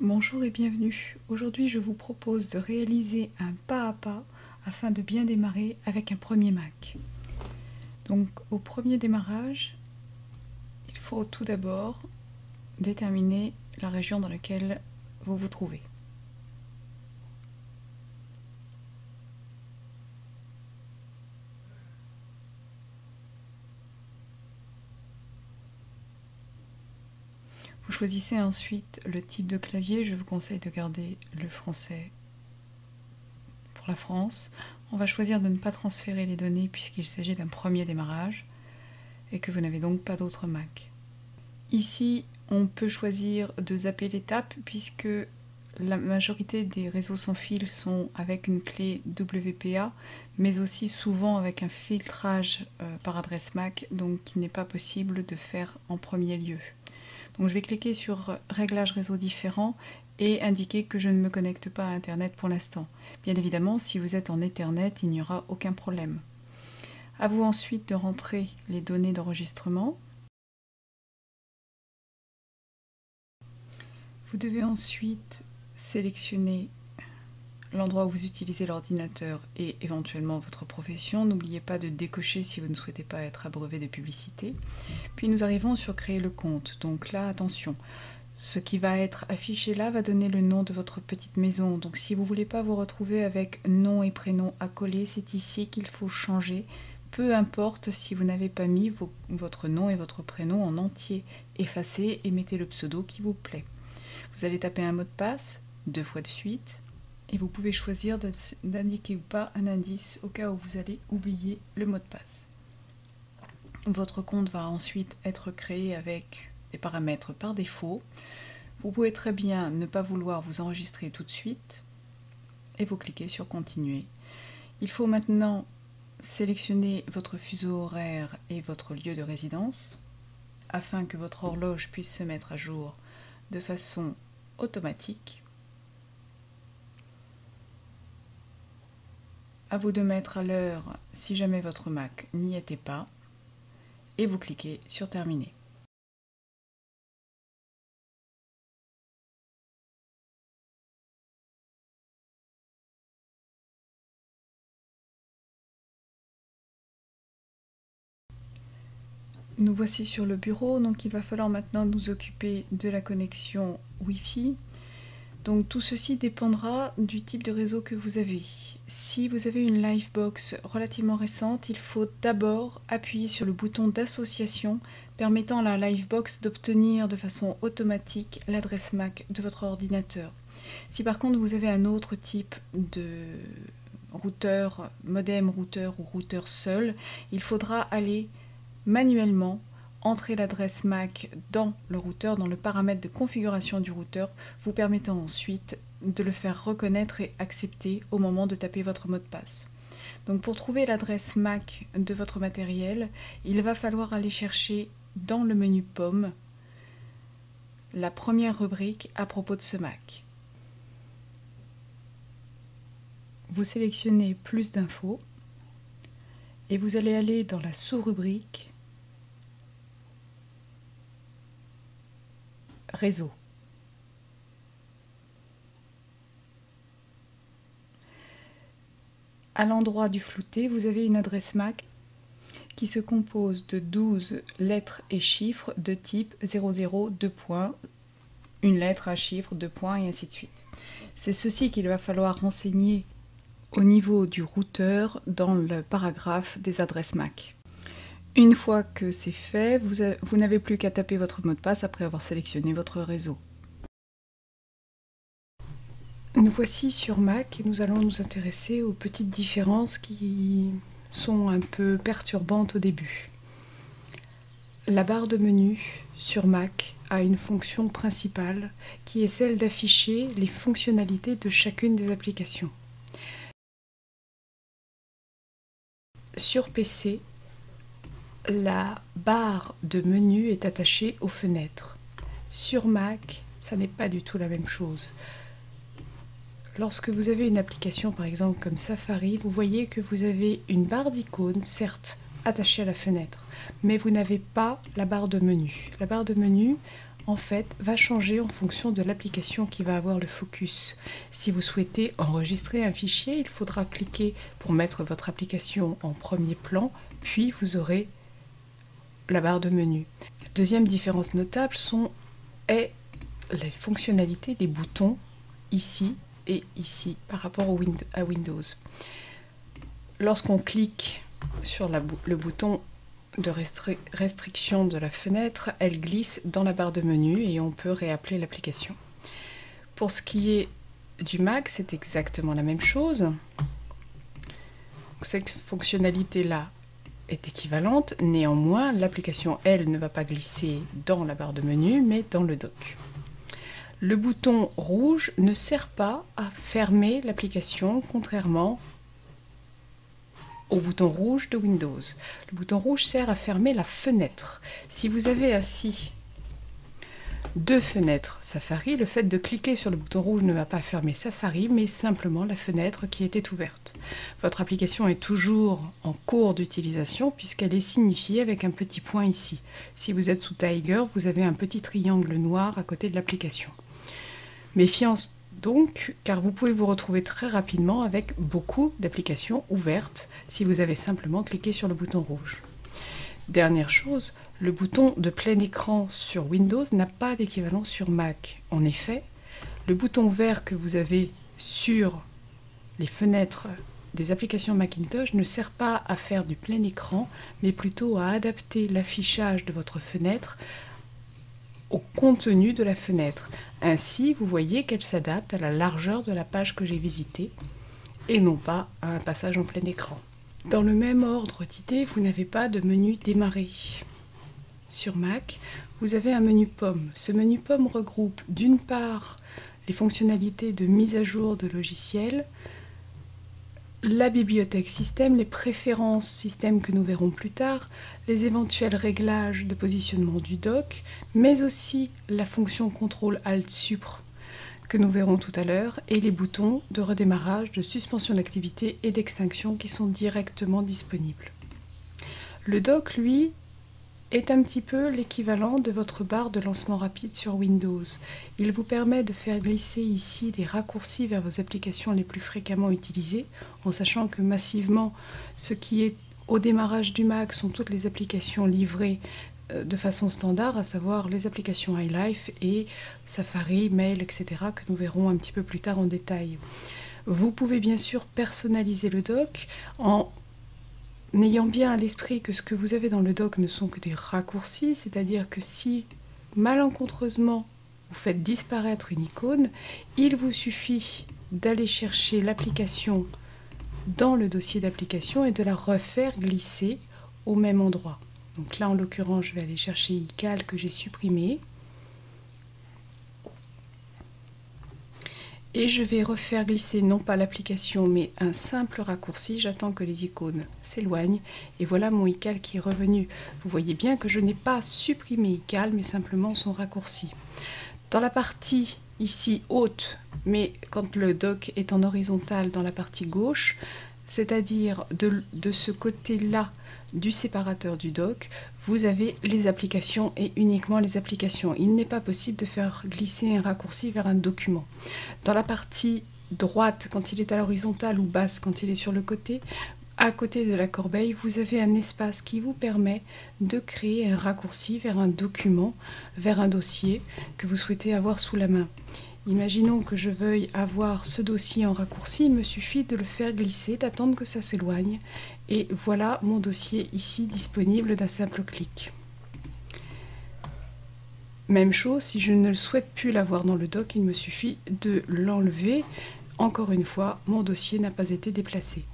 Bonjour et bienvenue. Aujourd'hui, je vous propose de réaliser un pas à pas afin de bien démarrer avec un premier Mac. Donc, au premier démarrage, il faut tout d'abord déterminer la région dans laquelle vous vous trouvez. Vous choisissez ensuite le type de clavier. Je vous conseille de garder le français pour la France. On va choisir de ne pas transférer les données puisqu'il s'agit d'un premier démarrage et que vous n'avez donc pas d'autre Mac. Ici, on peut choisir de zapper l'étape puisque la majorité des réseaux sans fil sont avec une clé WPA, mais aussi souvent avec un filtrage par adresse MAC, donc qui n'est pas possible de faire en premier lieu. Donc je vais cliquer sur Réglages réseaux différents et indiquer que je ne me connecte pas à Internet pour l'instant. Bien évidemment, si vous êtes en Ethernet, il n'y aura aucun problème. À vous ensuite de rentrer les données d'enregistrement. Vous devez ensuite sélectionner l'endroit où vous utilisez l'ordinateur et éventuellement votre profession. N'oubliez pas de décocher si vous ne souhaitez pas être abreuvé de publicité. Puis nous arrivons sur créer le compte. Donc là, attention, ce qui va être affiché là va donner le nom de votre petite maison. Donc si vous ne voulez pas vous retrouver avec nom et prénom accolés, c'est ici qu'il faut changer. Peu importe si vous n'avez pas mis votre nom et votre prénom en entier. Effacez et mettez le pseudo qui vous plaît. Vous allez taper un mot de passe 2 fois de suite et vous pouvez choisir d'indiquer ou pas un indice au cas où vous allez oublier le mot de passe. Votre compte va ensuite être créé avec des paramètres par défaut. Vous pouvez très bien ne pas vouloir vous enregistrer tout de suite et vous cliquez sur continuer. Il faut maintenant sélectionner votre fuseau horaire et votre lieu de résidence afin que votre horloge puisse se mettre à jour de façon automatique. À vous de mettre à l'heure si jamais votre Mac n'y était pas et vous cliquez sur terminer. Nous voici sur le bureau, donc il va falloir maintenant nous occuper de la connexion Wi-Fi. Donc tout ceci dépendra du type de réseau que vous avez. Si vous avez une Livebox relativement récente, il faut d'abord appuyer sur le bouton d'association permettant à la Livebox d'obtenir de façon automatique l'adresse MAC de votre ordinateur. Si par contre vous avez un autre type de routeur, modem routeur ou routeur seul, il faudra aller manuellement entrer l'adresse MAC dans le routeur, dans le paramètre de configuration du routeur, vous permettant ensuite de le faire reconnaître et accepter au moment de taper votre mot de passe. Donc pour trouver l'adresse MAC de votre matériel, il va falloir aller chercher dans le menu Pomme la première rubrique à propos de ce Mac. Vous sélectionnez plus d'infos et vous allez aller dans la sous-rubrique Réseau. À l'endroit du flouté, vous avez une adresse MAC qui se compose de 12 lettres et chiffres de type 00, 2 points, une lettre, un chiffre, 2 points et ainsi de suite. C'est ceci qu'il va falloir renseigner au niveau du routeur dans le paragraphe des adresses MAC. Une fois que c'est fait, vous n'avez plus qu'à taper votre mot de passe après avoir sélectionné votre réseau. Nous voici sur Mac et nous allons nous intéresser aux petites différences qui sont un peu perturbantes au début. La barre de menu sur Mac a une fonction principale qui est celle d'afficher les fonctionnalités de chacune des applications. Sur PC, la barre de menu est attachée aux fenêtres. Sur Mac, ça n'est pas du tout la même chose. Lorsque vous avez une application par exemple comme Safari, vous voyez que vous avez une barre d'icônes, certes attachée à la fenêtre, mais vous n'avez pas la barre de menu. La barre de menu en fait, va changer en fonction de l'application qui va avoir le focus. Si vous souhaitez enregistrer un fichier, il faudra cliquer pour mettre votre application en premier plan, puis vous aurez la barre de menu. Deuxième différence notable est les fonctionnalités des boutons ici et ici par rapport à Windows. Lorsqu'on clique sur le bouton de restriction de la fenêtre, elle glisse dans la barre de menu et on peut réappeler l'application. Pour ce qui est du Mac, c'est exactement la même chose. Cette fonctionnalité-là est équivalente, néanmoins l'application, elle, ne va pas glisser dans la barre de menu, mais dans le dock. Le bouton rouge ne sert pas à fermer l'application, contrairement au bouton rouge de Windows. Le bouton rouge sert à fermer la fenêtre. Si vous avez ainsi deux fenêtres Safari, le fait de cliquer sur le bouton rouge ne va pas fermer Safari, mais simplement la fenêtre qui était ouverte. Votre application est toujours en cours d'utilisation puisqu'elle est signifiée avec un petit point ici. Si vous êtes sous Tiger, vous avez un petit triangle noir à côté de l'application. Méfiance donc, car vous pouvez vous retrouver très rapidement avec beaucoup d'applications ouvertes si vous avez simplement cliqué sur le bouton rouge. Dernière chose, le bouton de plein écran sur Windows n'a pas d'équivalent sur Mac. En effet, le bouton vert que vous avez sur les fenêtres des applications Macintosh ne sert pas à faire du plein écran, mais plutôt à adapter l'affichage de votre fenêtre au contenu de la fenêtre. Ainsi, vous voyez qu'elle s'adapte à la largeur de la page que j'ai visitée et non pas à un passage en plein écran. Dans le même ordre d'idées, vous n'avez pas de menu démarrer. Sur Mac, vous avez un menu pomme. Ce menu pomme regroupe d'une part les fonctionnalités de mise à jour de logiciels, la bibliothèque système, les préférences système que nous verrons plus tard, les éventuels réglages de positionnement du dock, mais aussi la fonction CTRL-ALT-SUPR que nous verrons tout à l'heure, et les boutons de redémarrage, de suspension d'activité et d'extinction qui sont directement disponibles. Le dock, lui, est un petit peu l'équivalent de votre barre de lancement rapide sur Windows. Il vous permet de faire glisser ici des raccourcis vers vos applications les plus fréquemment utilisées, en sachant que massivement, ce qui est au démarrage du Mac sont toutes les applications livrées de façon standard, à savoir les applications iLife et Safari, Mail, etc., que nous verrons un petit peu plus tard en détail. Vous pouvez bien sûr personnaliser le dock en n'ayant bien à l'esprit que ce que vous avez dans le dock ne sont que des raccourcis, c'est-à-dire que si malencontreusement vous faites disparaître une icône, il vous suffit d'aller chercher l'application dans le dossier d'application et de la refaire glisser au même endroit. Donc là, en l'occurrence, je vais aller chercher iCal que j'ai supprimé. Et je vais refaire glisser non pas l'application, mais un simple raccourci. J'attends que les icônes s'éloignent. Et voilà mon iCal qui est revenu. Vous voyez bien que je n'ai pas supprimé iCal, mais simplement son raccourci. Dans la partie ici haute, mais quand le dock est en horizontal dans la partie gauche, c'est-à-dire de ce côté-là du séparateur du dock, vous avez les applications et uniquement les applications. Il n'est pas possible de faire glisser un raccourci vers un document. Dans la partie droite, quand il est à l'horizontale, ou basse, quand il est sur le côté, à côté de la corbeille, vous avez un espace qui vous permet de créer un raccourci vers un document, vers un dossier que vous souhaitez avoir sous la main. Imaginons que je veuille avoir ce dossier en raccourci, il me suffit de le faire glisser, d'attendre que ça s'éloigne. Et voilà mon dossier ici disponible d'un simple clic. Même chose, si je ne souhaite plus l'avoir dans le dock, il me suffit de l'enlever. Encore une fois, mon dossier n'a pas été déplacé.